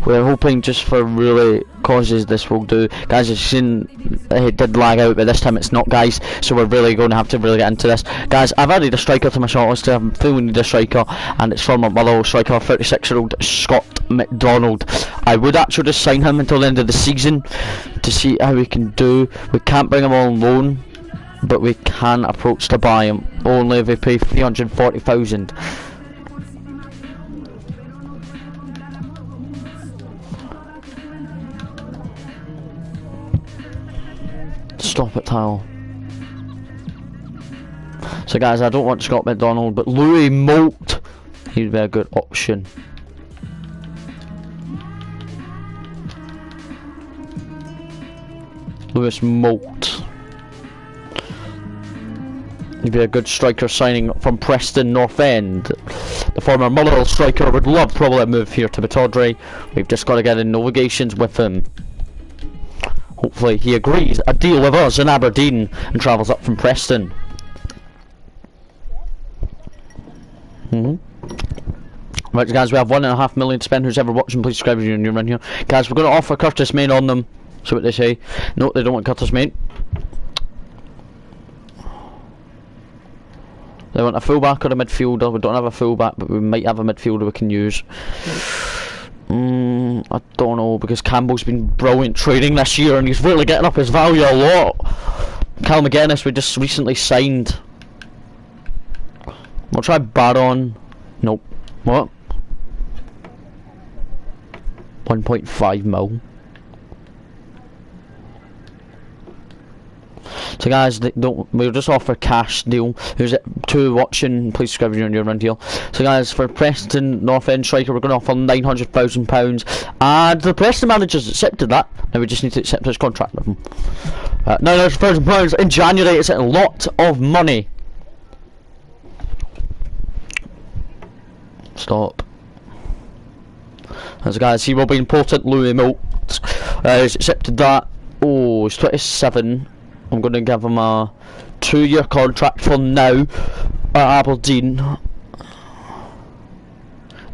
We're hoping just for really causes this will do. Guys, as you've seen, it did lag out, but this time it's not, guys, so we're really going to have to really get into this. Guys, I've added a striker to my shortlist. I feel we need a striker, and it's from my Motherwell striker, 36-year-old Scott McDonald. I would actually just sign him until the end of the season to see how we can do. We can't bring him on loan, but we can approach to buy him, only if we pay 340,000. Stop it, Tile. So guys, I don't want Scott McDonald, but Louis Moult, he'd be a good option. Louis Moult. He'd be a good striker signing from Preston North End. The former Motherwell striker would love probably a move here to Batodry. We've just got to get in negotiations with him. Hopefully he agrees a deal with us in Aberdeen and travels up from Preston. Right guys, we have 1.5 million to spend. Who's ever watching, please subscribe if you're new around here. Guys, we're going to offer Curtis Main on them. So what they say. No, they don't want Curtis Main. They want a fullback or a midfielder. We don't have a fullback, but we might have a midfielder we can use. I don't know, because Campbell's been brilliant training this year and he's really getting up his value a lot. Cal McGuinness we just recently signed. We'll try Baron. Nope. What? 1.5 mil. So guys, we'll just offer cash deal. Who's it to watching? Please subscribe if you're new around here. So guys, for Preston North End striker, we're going to offer £900,000, and the Preston manager's accepted that. Now we just need to accept his contract with him. £900,000 in January. It's a lot of money. Stop. As guys, he will be important. Louis Moult. He's accepted that. Oh, he's 27. I'm going to give him a 2-year contract for now at Aberdeen.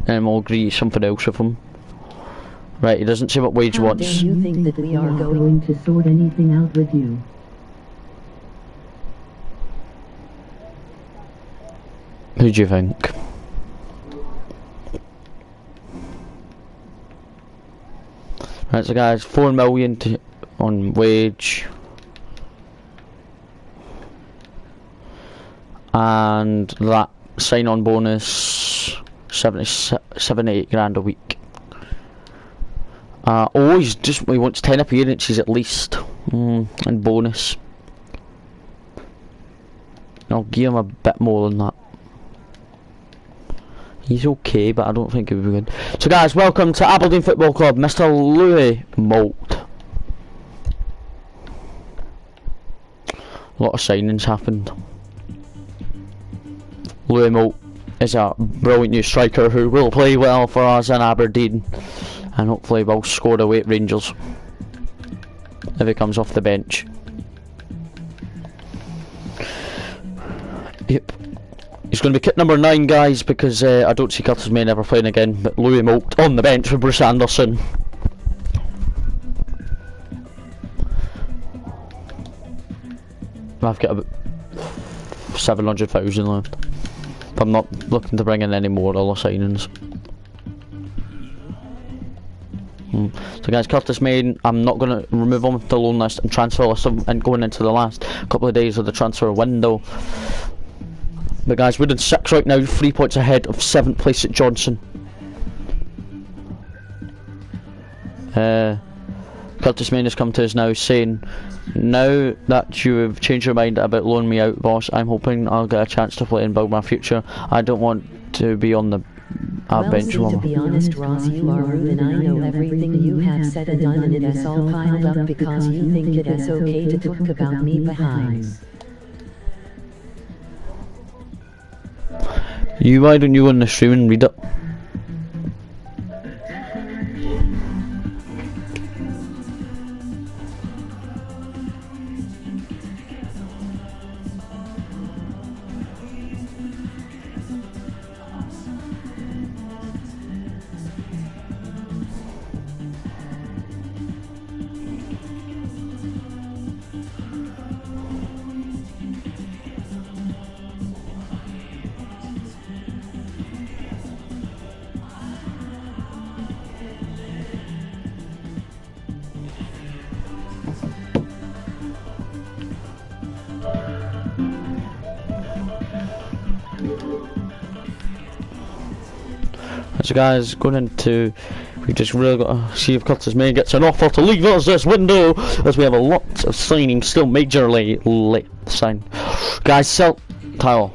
And we'll agree something else with him. Right, he doesn't say what wage he wants. Do you think that we are going to sort anything out with you? Who do you think? Right, so guys, 4 million on wage. And that sign-on bonus, 78 grand a week. Oh, he wants 10 appearances at least, and bonus. I'll give him a bit more than that. He's okay, but I don't think he'll be good. So guys, welcome to Aberdeen Football Club, Mr. Louis Moult. A lot of signings happened. Louis Moult is a brilliant new striker who will play well for us in Aberdeen, and hopefully will score away at Rangers if he comes off the bench. Yep. He's going to be kit number 9, guys, because I don't see Curtis Main ever playing again, but Louis Moult on the bench with Bruce Anderson. I've got about 700,000 left. I'm not looking to bring in any more other signings. So guys, Curtis Main, I'm not going to remove him from the loan list and transfer list and going into the last couple of days of the transfer window. But guys, we're in 6th right now, 3 points ahead of 7th place at Johnson. Curtis Main has come to us now saying, now that you have changed your mind about loaning me out, boss, I'm hoping I'll get a chance to play and build my future. I don't want to be on the bench. Well, see, to be honest, Ross, you are rude, and I know everything you have said and done, and it is all piled up because you think it is okay to talk about me behind. Why don't you go on the stream and read it? So guys, going into, we just really got to see if Curtis May gets an offer to leave us this window, as we have a lot of signings still majorly late signed. Guys, Tyler.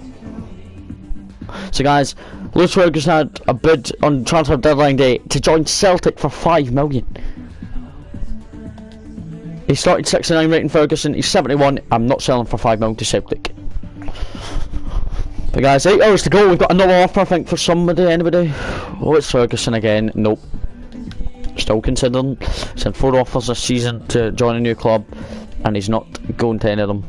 So guys, Lewis Ferguson had a bid on transfer deadline day to join Celtic for 5 million. He started 69 rating Ferguson, he's 71, I'm not selling for 5 million to Celtic. But guys, 8 hours to go, we've got another offer I think for somebody, anybody? Oh, it's Ferguson again, nope. Still considering, sent 4 offers this season to join a new club, and he's not going to any of them.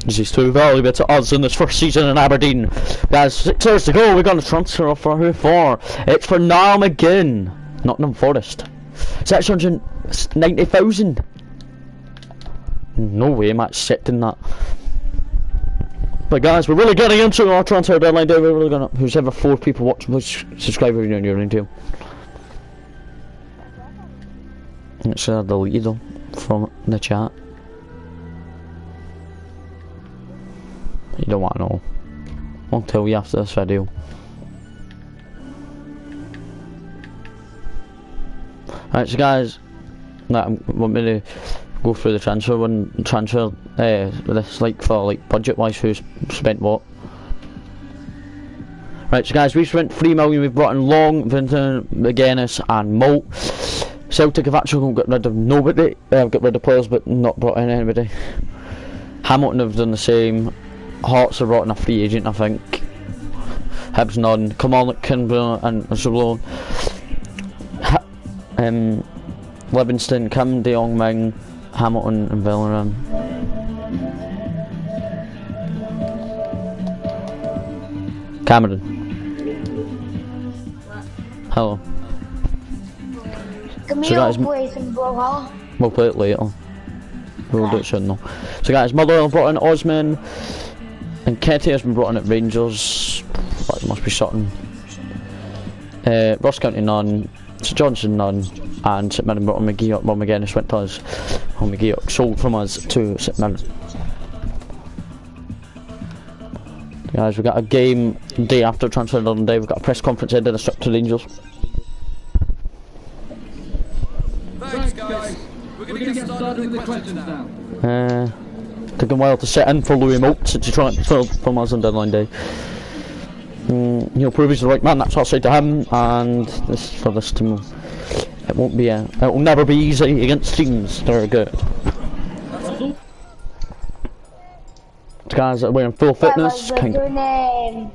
He's too valuable to us in this first season in Aberdeen. Guys, 6 hours to go, we've got a transfer offer, who for? It's for Niall McGinn, Nottingham Forest. 690,000. No way am I accepting that. But guys, we're really getting into our transfer deadline day. We're really gonna, who's ever 4 people watching, please subscribe if you're new to. It's deleted them from the chat. You don't want to know. I'll tell you after this video. Right, so guys, I want me to go through the transfer this like for like budget wise, who's spent what. Right, so guys, we spent 3 million. We've brought in Long, Vinton, McGuinness and Moult. Celtic have actually got rid of nobody. Got rid of players but not brought in anybody. Hamilton have done the same. Hearts have brought in a free agent, I think. Hibs none. Kilmarnock, Kinborough and Zolone. Livingston, Kim, De Jong, Ming, Hamilton and Villarreal. Cameron. Hello. Can we So all guys, play some Brawlhalla? we'll play it later. We'll do it soon though. So guys, Motherwell brought in Osman, and Ketty has been brought in at Rangers. That must be Sutton. Ross County none, St Johnson none, and St Mirren brought in McGeoch. Well, McGuinness went to us. Well, McGeoch sold from us to St Mirren. Guys, we've got a game day after transfer deadline day. We've got a press conference headed up to Rangers. Thanks guys. We're going to get started with the questions now. Took a while to set in for Louis Moult since he transferred from us on deadline day. He'll prove he's the right man, that's what I'll say to him, and this for this team. It will never be easy against teams that are good. Guys that are wearing full fitness. What's your name?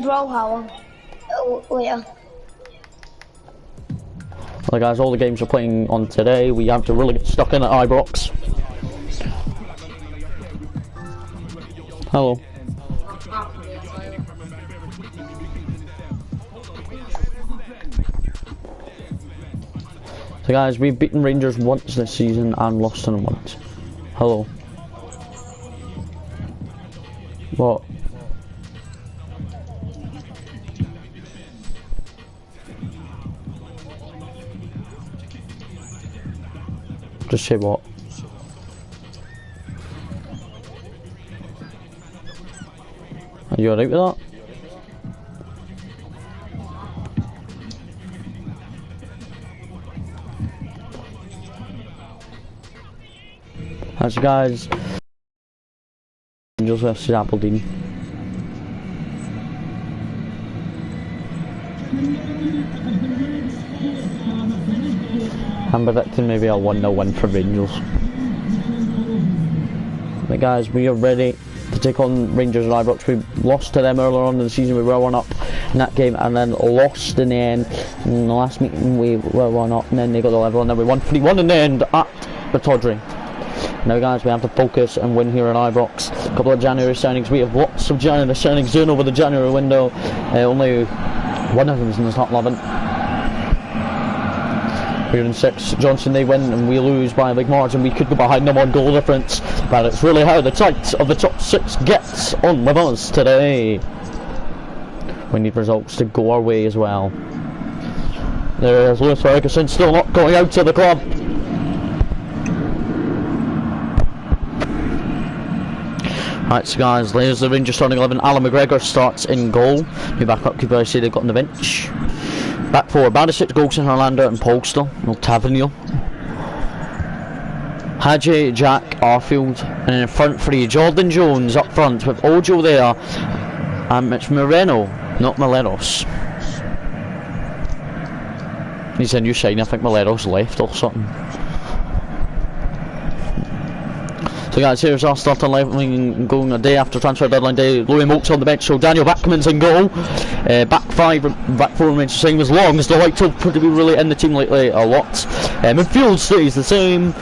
Brawlhalla. Later. Well guys, all the games we're playing on today, we have to really get stuck in at Ibrox. Hello. So guys, we've beaten Rangers once this season and lost to them once. Hello. What? Just say what? Are you alright with that? That's guys. Rangers vs Aberdeen. I'm predicting maybe a 1-0 win for Rangers. But guys, we are ready to take on Rangers and Ibrox. We lost to them earlier on in the season. We were 1-up in that game and then lost in the end. In the last meeting we were 1-up and then they got the level and then we won 3-1 in the end at the Tawdry. Now guys, we have to focus and win here in Ibrox. A couple of January signings. We have lots of January signings in over the January window. Only one of them is in the top 11. We're in 6. Johnson, they win and we lose by a big margin. We could go behind them on goal difference, but it's really how the tight of the top 6 gets on with us today. We need results to go our way as well. There's Lewis Ferguson still not going out to the club. Right, so guys, there's the Rangers starting 11. Alan McGregor starts in goal. New backup keeper, I see they've got on the bench. Back four, Barisic, Golson, Harlander and Polster. No Tavernier. Hadji, Jack, Arfield. And in front three, Jordan Jones up front with Ojo there. And it's Moreno, not Maleros. He's a new sign, I think Maleros left or something. So guys, here's our starting lineup going a day after transfer deadline day. Louis Moult's on the bench, so Daniel Backman's in goal. Back four remains the same as long as the White Top to be really in the team lately a lot. Midfield stays the same.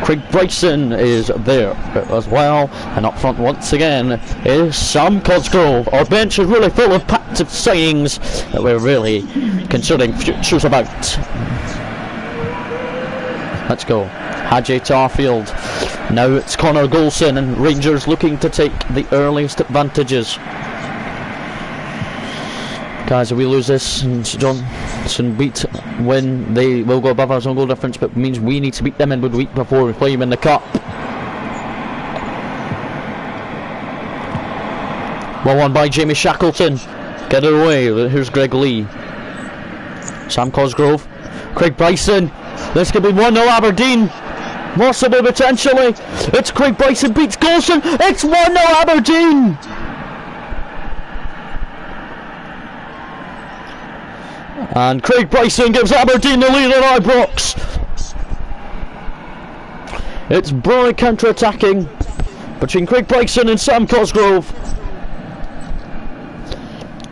Craig Bryson is there as well. And up front once again is Sam Cosgrove. Our bench is really full of packed of signings that we're really considering futures about. Let's go. Hadji to Arfield. Now it's Connor Golson and Rangers looking to take the earliest advantages. Guys, if we lose this and Johnson win, they will go above us on goal difference, but it means we need to beat them in midweek before we play them in the cup. 1-1 by Jamie Shackleton. Get it away. Here's Greg Lee. Sam Cosgrove. Craig Bryson. This could be 1-0 Aberdeen. Possibly, potentially. It's Craig Bryson beats Golson. It's 1-0 Aberdeen. And Craig Bryson gives Aberdeen the lead at Ibrox. It's brilliant counter-attacking between Craig Bryson and Sam Cosgrove.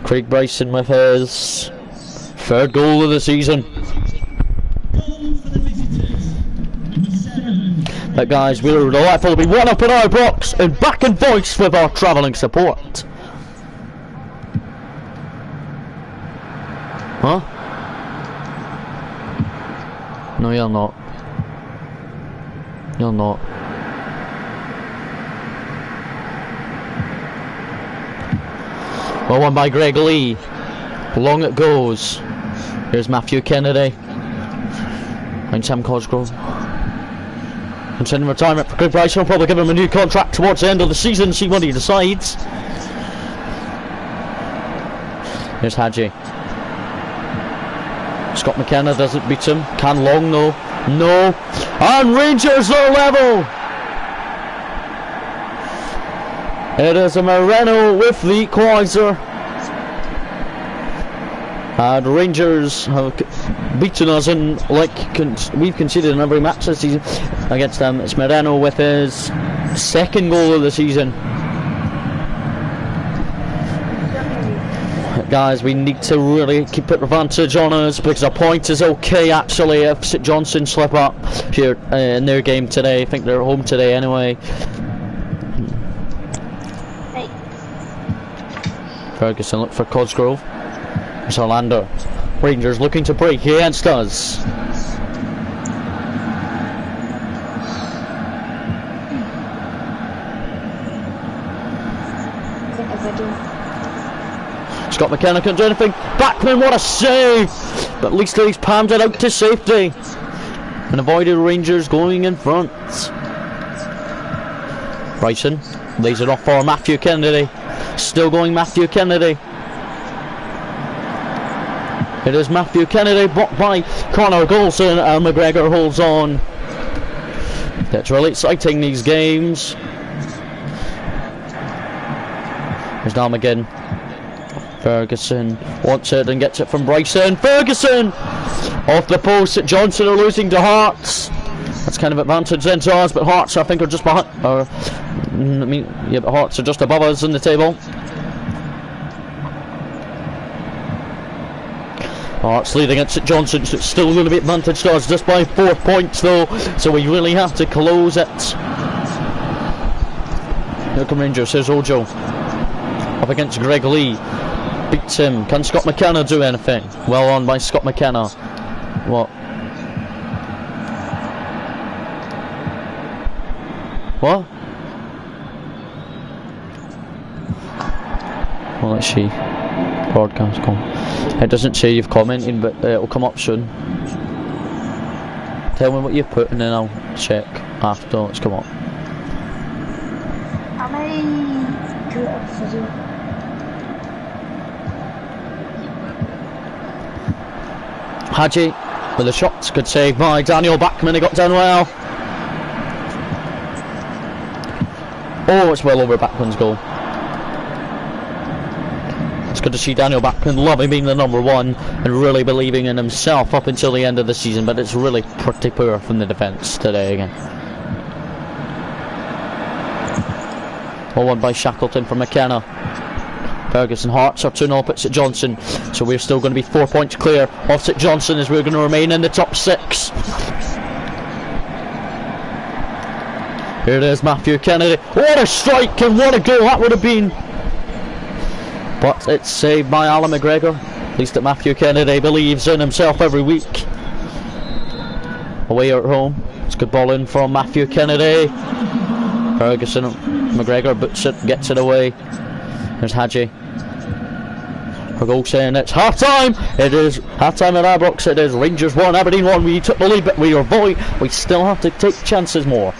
Craig Bryson with his third goal of the season. But guys, we're delightful to be 1-up at Ibrox and back in voice with our travelling support. Huh? No, you're not. You're not. Well, one by Greg Lee. Long it goes. Here's Matthew Kennedy. And Sam Cosgrove. Considering retirement for Craig Bryson, will probably give him a new contract towards the end of the season, see what he decides. Here's Hadji. Scott McKenna doesn't beat him. Can Long though. No. And Rangers are level. It is a Moreno with the equaliser. And Rangers have beaten us in, like we've conceded in every match this season against them. It's Moreno with his second goal of the season. Guys, we need to really keep it advantage on us because a point is okay actually if St Johnstone slip up here in their game today. I think they're at home today anyway. Hey. Ferguson look for Cosgrove. It's Orlando. Rangers looking to break against us. Scott McKenna couldn't do anything. Backman, what a save! But at least he's palmed it out to safety and avoided Rangers going in front. Bryson lays it off for Matthew Kennedy. Still going Matthew Kennedy. It is Matthew Kennedy, blocked by Connor Golson, and McGregor holds on. It's really exciting, these games. There's now again. Ferguson wants it and gets it from Bryson. Ferguson! Off the post. St Johnstone are losing to Hearts. That's kind of advantage then to us, but Hearts I think are just behind. Yeah, but Hearts are just above us in the table. Hearts leading at St Johnstone, so it's still going to be advantage to us just by 4 points though, so we really have to close it. Here come Rangers. Here's Ojo up against Greg Lee. Beats him. Can Scott McKenna do anything? Well on by Scott McKenna. What? What? Well, let's see. Broadcast come. It doesn't say you've commented, but it'll come up soon. Tell me what you've put and then I'll check after it's come up. How many Good oxygen. Hadji with a shot, good save by Daniel Bachman, he got done well. Oh, it's well over Bachman's goal. It's good to see Daniel Bachman loving being the number one and really believing in himself up until the end of the season, but it's really pretty poor from the defence today again. 0-1 by Shackleton from McKenna. Ferguson Hearts are 2-0 up at St Johnson, so we're still going to be 4 points clear of St Johnson as we're going to remain in the top 6. Here it is, Matthew Kennedy. What a strike and what a goal that would have been! But it's saved by Alan McGregor. At least that Matthew Kennedy believes in himself every week. Away or at home. It's a good ball in from Matthew Kennedy. Ferguson, McGregor boots it, gets it away. There's Hadji. For goal saying it's half time. It is half time at Ibrox. It is Rangers 1, Aberdeen 1. We took the lead, but we are void. We still have to take chances more.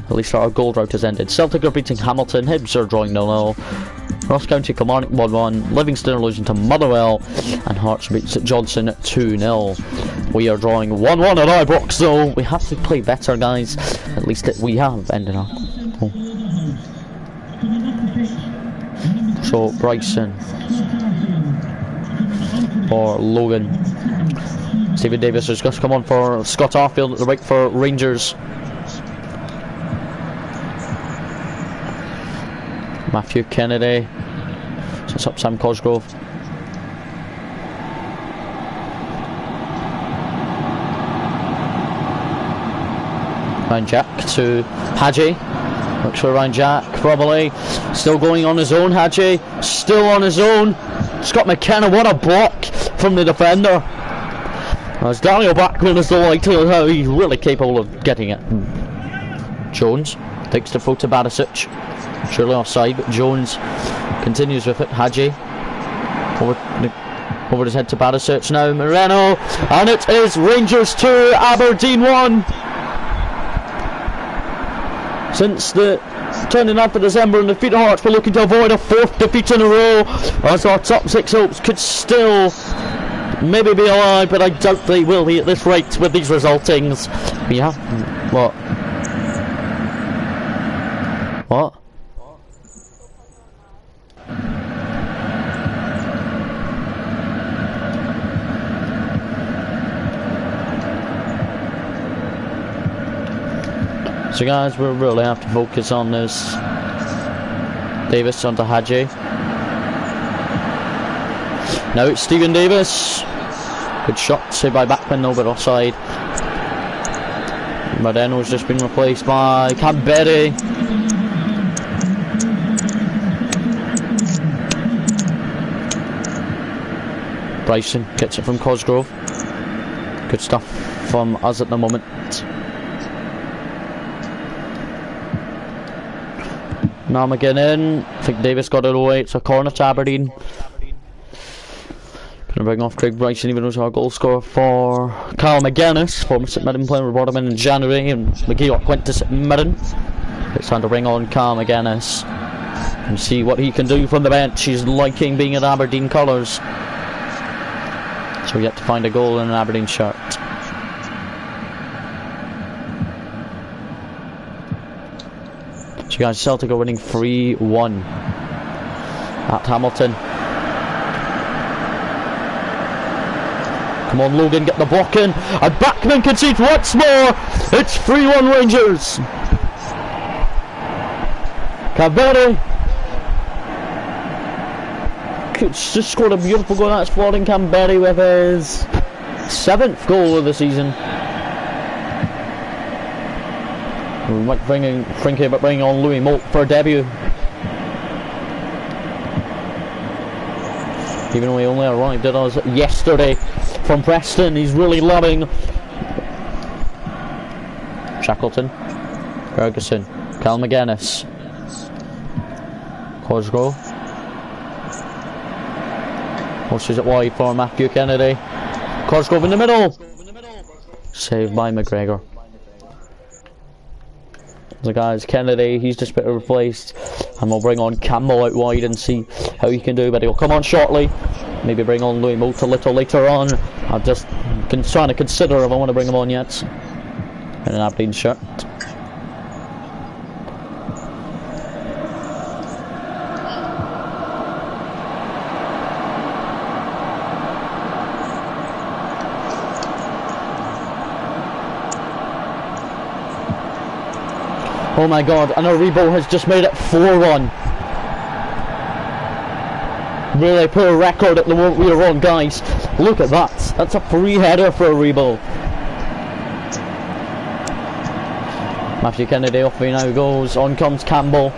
At least our goal drought has ended. Celtic are beating Hamilton. Hibs are drawing 0-0. Ross County Kilmarnock 1-1. Livingston are losing to Motherwell. And Hearts beats Johnson 2-0. We are drawing 1-1 at Ibrox, so we have to play better, guys. At least we have ended up. So Bryson for Logan. Stephen Davis has just come on for Scott Arfield at the right for Rangers. Matthew Kennedy sets up Sam Cosgrove. Ryan Jack to Hadji. Looks for Ryan Jack, probably. Still going on his own, Hadji. Still on his own. Scott McKenna, what a block from the defender. As Daniel Bachman is delighted how he's really capable of getting it. Jones takes the throw to Barisic. Surely offside, but Jones continues with it. Hadji over his head to Barisic now. Moreno, and it is Rangers 2, Aberdeen 1. Since the 29th of December in the defeat of Hearts, we're looking to avoid a 4th defeat in a row, as our top 6 hopes could still maybe be alive, but I doubt they will be at this rate with these resultings. Yeah, what? So guys, we'll really have to focus on this. Davis onto Hadji. Now it's Stephen Davis. Good shot, saved by Bachman, no, but offside. Moreno's just been replaced by Cadbury. Bryson gets it from Cosgrove. Good stuff from us at the moment. Now again in. I think Davis got it away. It's a corner to Aberdeen. Gonna bring off Craig Bryson, even though he's our goal scorer for Carl McGuinness, former St Mirren player. We brought him in January, and McGeoch went to St Mirren. It's time to bring on Carl McGuinness and see what he can do from the bench. He's liking being at Aberdeen colours. So we have to find a goal in an Aberdeen shirt. So guys, Celtic are winning 3-1 at Hamilton. Come on Logan, get the block in, and Bachman concedes once more. It's 3-1 Rangers. Cadbury just scored a beautiful goal. That's Florian Cadbury with his 7th goal of the season. We might thinking about bringing on Louis Moult for a debut. Even though he only arrived at us yesterday from Preston, he's really loving. Shackleton, Ferguson, Cal McGuinness, Cosgrove. Pushes it wide for Matthew Kennedy. Cosgrove in the middle. Saved by McGregor. So guys, Kennedy, he's just been replaced, and we'll bring on Campbell out wide and see how he can do, but he'll come on shortly. Maybe bring on Louis Moult a little later on. I'm just trying to consider if I want to bring him on yet. In an Aberdeen shirt. Oh my god, and Aribo has just made it 4-1. Really poor record at the moment we are on, guys. Look at that. That's a free header for Aribo. Matthew Kennedy off he now goes. On comes Campbell.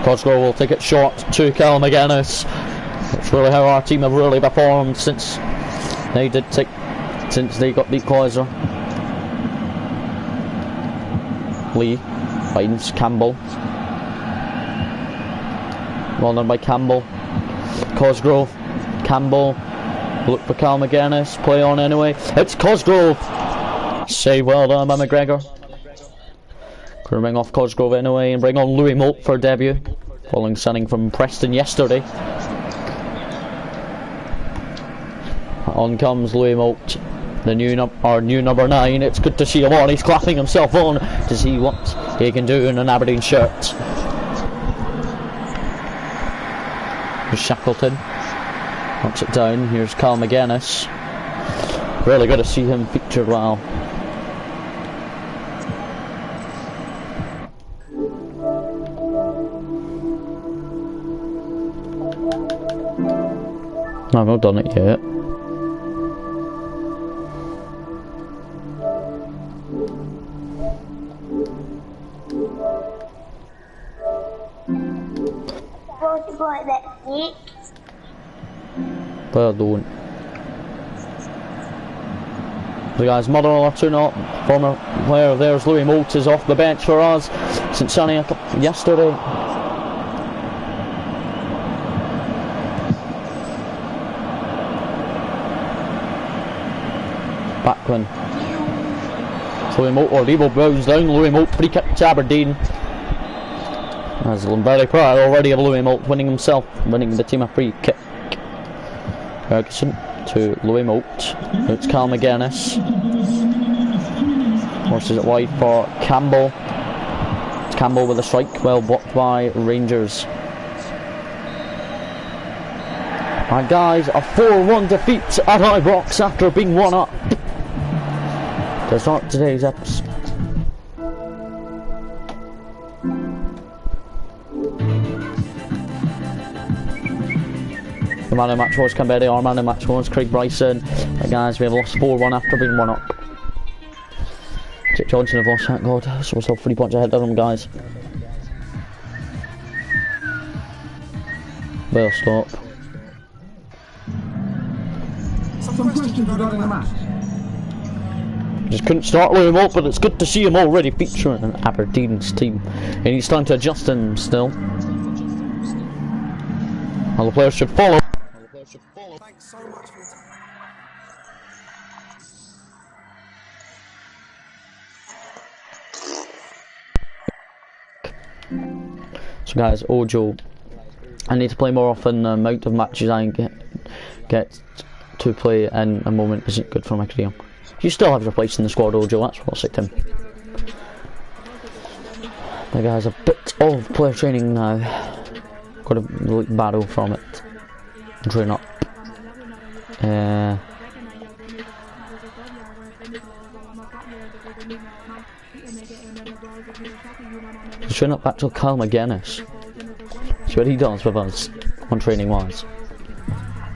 Cosgrove will take it short to Cal McGuinness. That's really how our team have really performed since they got the equaliser. Lee finds Campbell. Well done by Campbell. Cosgrove. Campbell. Look for Cal McGuinness. Play on anyway. It's Cosgrove. Save well done by McGregor. Gonna bring off Cosgrove anyway and bring on Louis Moult for debut. Following signing from Preston yesterday. On comes Louis Moult. Our new number 9. It's good to see him on. He's clapping himself on to see what he can do in an Aberdeen shirt. Here's Shackleton. Knocks it down. Here's Cal McGuinness. Really good to see him featured well. I've not done it yet. Well done. The guys, Motherwell 2-0. Former player there's Louis Moult is off the bench for us since signing yesterday. Backlund. Louis Moult, or Debo bows down. Louis Moult free kick to Aberdeen. As I'm very proud already of Louis Moult winning the team a free kick. Ferguson to Louis Moult. It's Cal McGuinness. Horses it wide for Campbell. It's Campbell with a strike, well blocked by Rangers. And guys, a 4-1 defeat at Ibrox after being 1-up. To start today's episode. The man of the match was Cambedi, our man of the match was Craig Bryson. But guys, we have lost 4-1 after being 1-up. Jake Johnson have lost, thank God, so we're still 3 points ahead of them, guys. They'll stop. Some questions regarding the match. Just couldn't start with him up, but it's good to see him already featuring an Aberdeen's team. And he's starting to adjust him still. All the players should follow. Thanks so much for your time. So guys, Ojo, I need to play more often. The amount of matches I get to play in a moment isn't good for my career. You still have your place in the squad, Ojo, that's what I'll say to him. But guys, a bit of player training now. Got a battle from it. Train up. Train up back to Cal McGuinness. See what he does with us on training wise.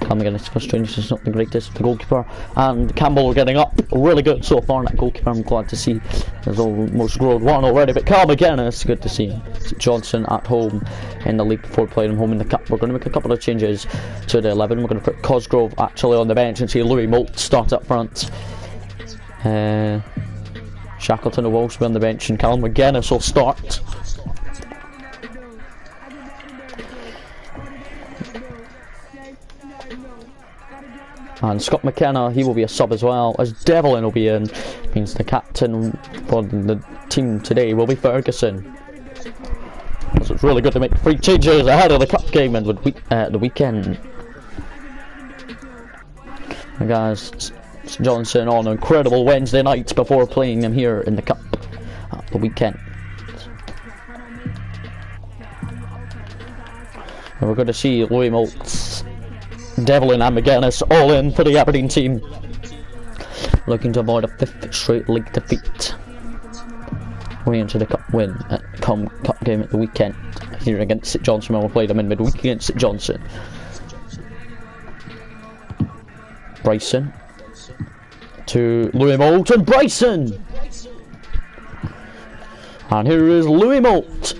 Cal McGuinness first training is not the greatest. The goalkeeper and Campbell getting up. Really good so far. That goalkeeper I'm glad to see. There's almost scored 1 already, but Cal McGuinness, good to see him. Johnson at home in the league before playing home in the cup. We're going to make a couple of changes to the 11. We're going to put Cosgrove actually on the bench and see Louis Moult start up front. Shackleton will also be on the bench and Cal McGuinness will start. And Scott McKenna, he will be a sub as well, as Devlin will be in. Means the captain for the team today will be Ferguson. So it's really good to make 3 changes ahead of the cup game and the weekend. And guys, Johnson on an incredible Wednesday night before playing them here in the cup at the weekend. And we're going to see Louis Maltz, Devlin and McGuinness all in for the Aberdeen team, looking to avoid a 5th straight league defeat. Way into the cup win at cup game at the weekend here against St Johnson. We'll play them in midweek against St Johnson. Bryson to Louis Moult, and Bryson! And here is Louis Moult.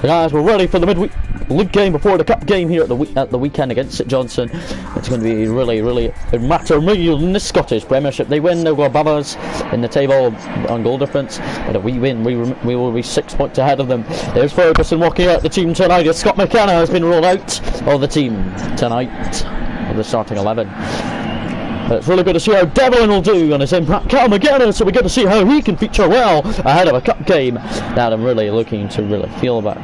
Guys, we're ready for the midweek league game before the cup game here at the weekend against St Johnson. It's going to be really a matter real in the Scottish Premiership. They win, they'll go above us in the table on goal difference. But if we win, we will be 6 points ahead of them. There's Ferguson walking out the team tonight. As Scott McKenna has been ruled out of the team tonight of the starting 11. But it's really good to see how Devlin will do on his impact. Cal McGuinness, so we're going to see how he can feature well ahead of a cup game that I'm really looking to feel about.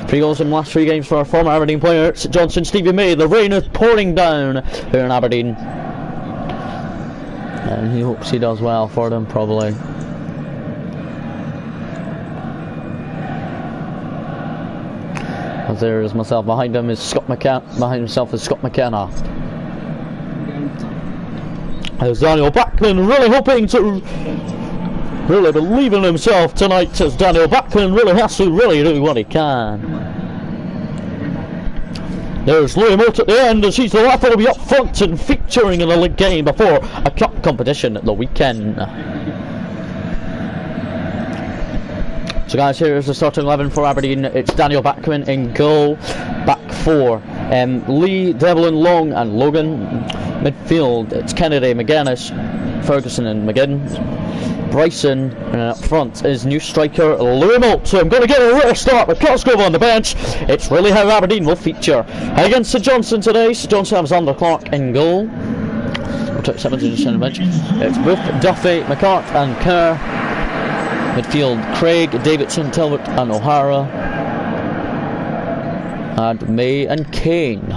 3 goals in the last 3 games for our former Aberdeen player, St Johnson, Stevie May. The rain is pouring down here in Aberdeen, and he hopes he does well for them, probably. As there is myself behind him is Scott McKenna. Behind himself is Scott McKenna. As Daniel Backlund really hoping to believe in himself tonight, as Daniel Backlund really has to do what he can. There's Louis Moult at the end, as he's the lad that will be up front and featuring in the league game before a cup competition at the weekend. So guys, here is the starting 11 for Aberdeen. It's Daniel Backlund in goal, back 4. Lee, Devlin, Long and Logan. Midfield, it's Kennedy, McGuinness, Ferguson and McGinn. Bryson, and up front is new striker Louis Moult. So I'm going to get a rare start with Cosgrove on the bench. It's really how Aberdeen will feature against St Johnson today. St Johnson has Alexander Clark in goal. We'll take 17 on the bench. It's Booth, Duffy, McCart and Kerr. Midfield, Craig, Davidson, Talbot and O'Hara. And May and Kane.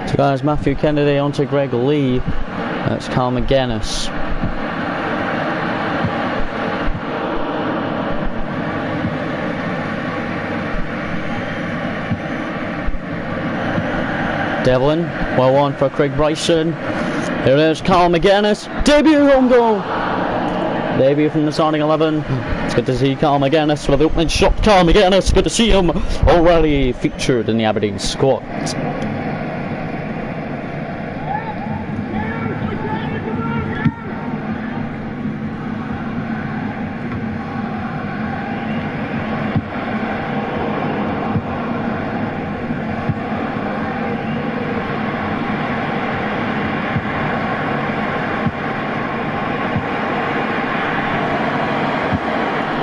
So guys, Matthew Kennedy onto Greg Lee. That's Cal McGuinness. Devlin, well on for Craig Bryson. Here it is, Cal McGuinness. Debut home goal. Debut from the starting 11. It's good to see Cal McGuinness with the opening shot. Cal McGuinness, good to see him already featured in the Aberdeen squad.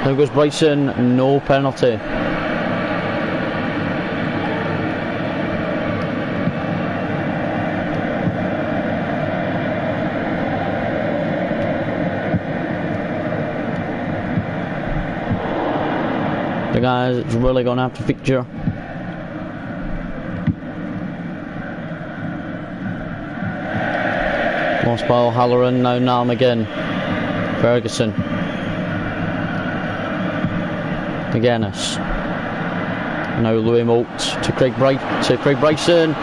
There goes Bryson, no penalty. So guys, it's really going to have to feature. Lost ball, Halloran, now McGinn. Ferguson. McGuinness. Now Louis Moult to Craig Bryson.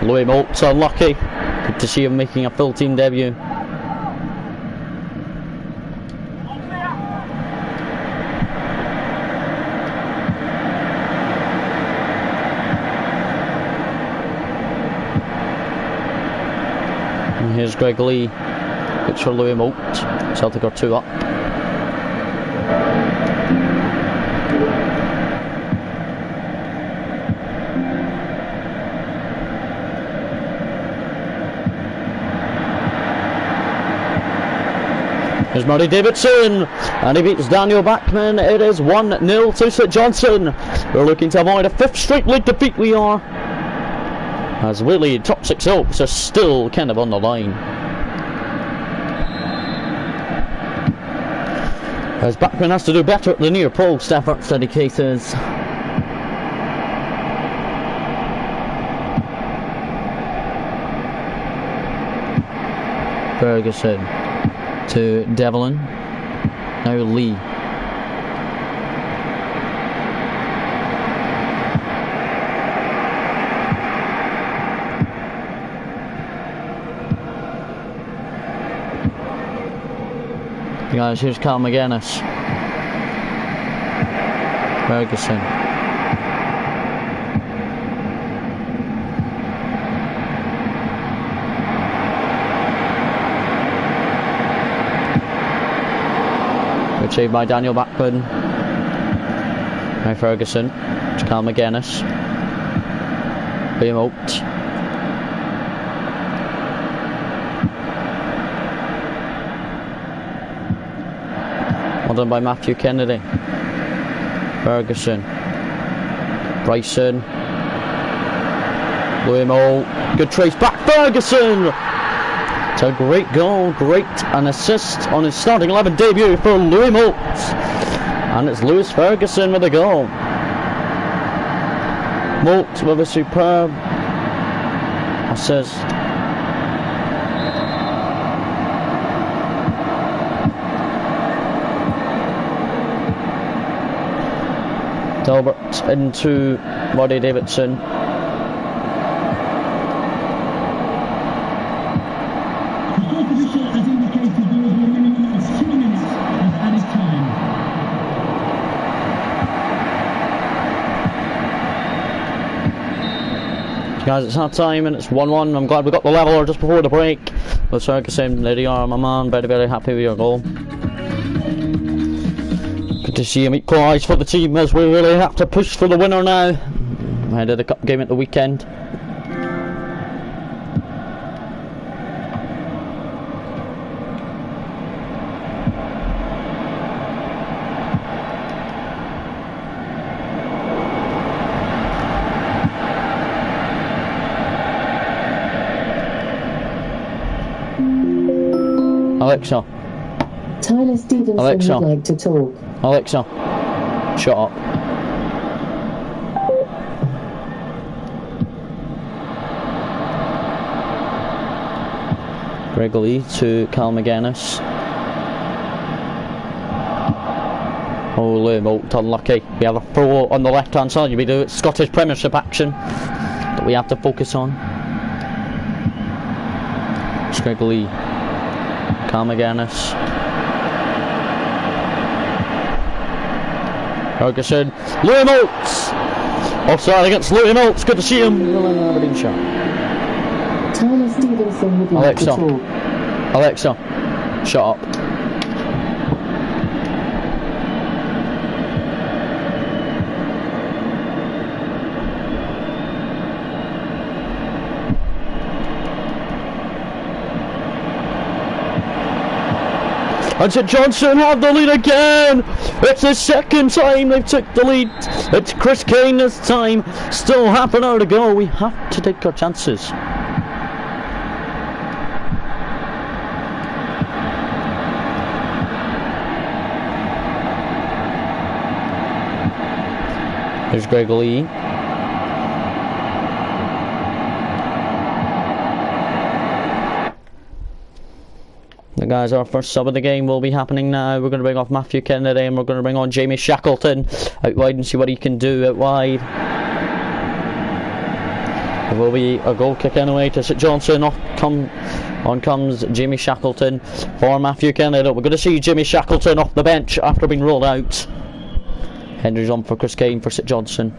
Louis Moult unlucky. Good to see him making a full team debut. And here's Greg Lee. It's for Louis Moult. Celtic are 2 up. Here's Murray Davidson, and he beats Daniel Bachman. It is 1-0 to St Johnstone. We're looking to avoid a 5th straight league defeat, we are. As Willie, top 6 hopes are still kind of on the line. As Bachman has to do better at the near post, efforts dedicated. Ferguson to Devlin. Now Lee. Guys, here's Cal McGuinness. Ferguson. Achieved by Daniel Bachman. Now Ferguson. To Cal McGuinness. Liam Oates. Well done by Matthew Kennedy. Ferguson. Bryson. Louis Moult. Good trace back. Ferguson! It's a great goal, great an assist on his starting 11 debut for Louis Moult. And it's Lewis Ferguson with a goal. Moult with a superb assist. Delbert into Roddy Davidson. Guys, it's half time and it's 1-1. I'm glad we got the leveler just before the break. With Ferguson, there you are, my man. Very, very happy with your goal. Good to see him equalise for the team as we really have to push for the winner now. Ahead of the cup game at the weekend. Alexa. Tyler Stevenson Alexa. would like to talk. Alexa, shut up. Greg Lee to Cal McGuinness. Oh, Louis Moult unlucky. We have a throw on the left hand side. We do it. Scottish Premiership action that we have to focus on. It's Greg Lee. Cal McGuinness. Ferguson. Louis Moult! Offside against Louis Moult. Good to see him. Aberdeen shot. Tyler Stevenson would like to talk. Alexa, shut up. And St Johnstone have the lead again. It's the second time they've took the lead. It's Chris Kane this time. Still half an hour to go. We have to take our chances. There's Greg Lee. The guys, our first sub of the game will be happening now. We're going to bring off Matthew Kennedy and we're going to bring on Jamie Shackleton out wide and see what he can do out wide. There will be a goal kick anyway to St Johnson. On comes Jamie Shackleton for Matthew Kennedy. We're going to see Jamie Shackleton off the bench after being rolled out. Henry's on for Chris Kane for St Johnson.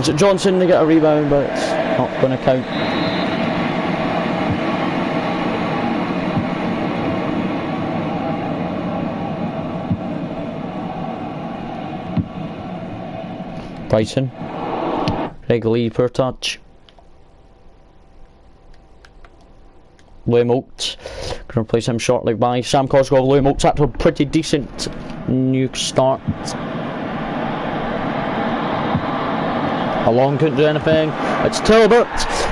St Johnson to get a rebound, but it's not going to count. Bryson. Greg Lee per touch. Liam Oates. Going to replace him shortly by Sam Cosgrove. Liam Oates had a pretty decent new start. Along couldn't do anything. It's Talbot.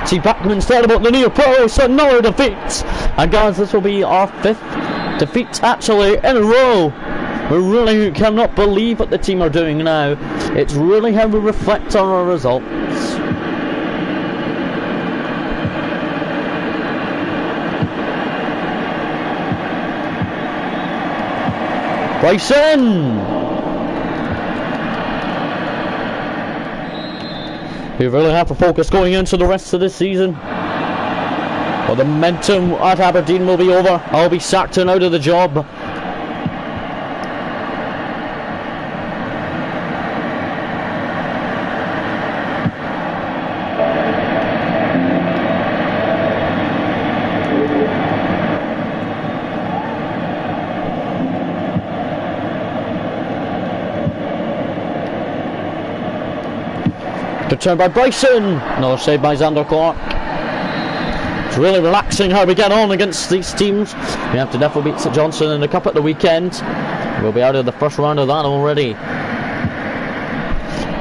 See Backman's Talbot, the near post, another defeat. And guys, this will be our 5th defeat actually in a row. We really cannot believe what the team are doing now. It's really how we reflect on our results. Bryson! We really have to focus going into the rest of this season. Well, the momentum at Aberdeen will be over. I'll be sacked and out of the job. Good turn by Bryson. Another save by Xander Clark. It's really relaxing how we get on against these teams. We have to definitely beat St Johnson in the Cup at the weekend. We'll be out of the first round of that already.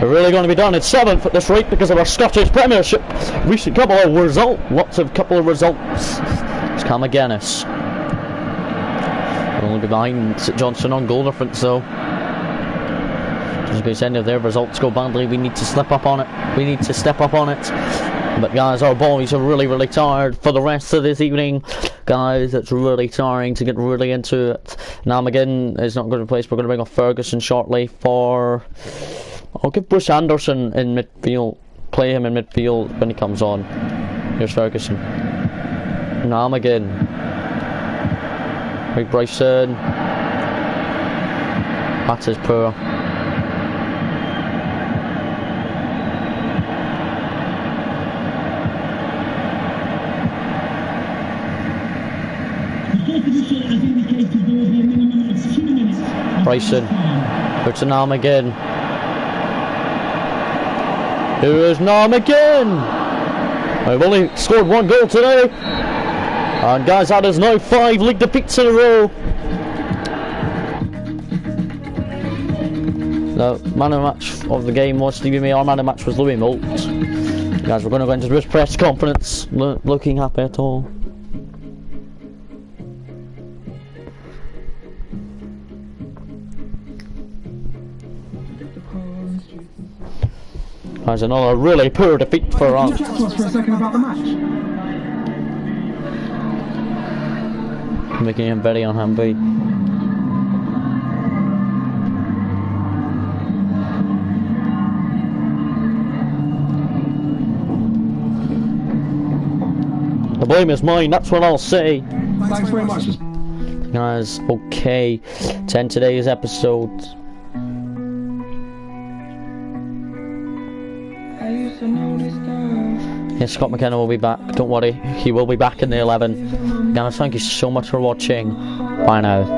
We're really going to be down at 7th at this rate because of our Scottish Premiership. Recent couple of results. It's Cam McGuinness. We'll only be behind St Johnson on goal difference though. Just in case any of their results go badly, we need to step up on it. But guys, our boys are really tired for the rest of this evening. Guys, it's really tiring to get really into it. Now McGinn is not going to replace. We're going to bring off Ferguson shortly for... I'll give Bruce Anderson in midfield. Play him in midfield when he comes on. Here's Ferguson. Now McGinn. Rick Bryson. That is poor. Bryson, it's an arm again. Here is Nam again. I've only scored 1 goal today. And guys, that is now 5 league defeats in a row. The man of the match of the game was Stevie May. Our man of the match was Louis Moult. Guys, we're going to go into this press conference looking happy at all. There's another really poor defeat for us. Chat to us for a second about the match. Making him very unhappy. The blame is mine, that's what I'll say. Thanks very much. Guys, okay. To end today's episode. Yes, Scott McKenna will be back. Don't worry, he will be back in the 11. Guys, thank you so much for watching. Bye now.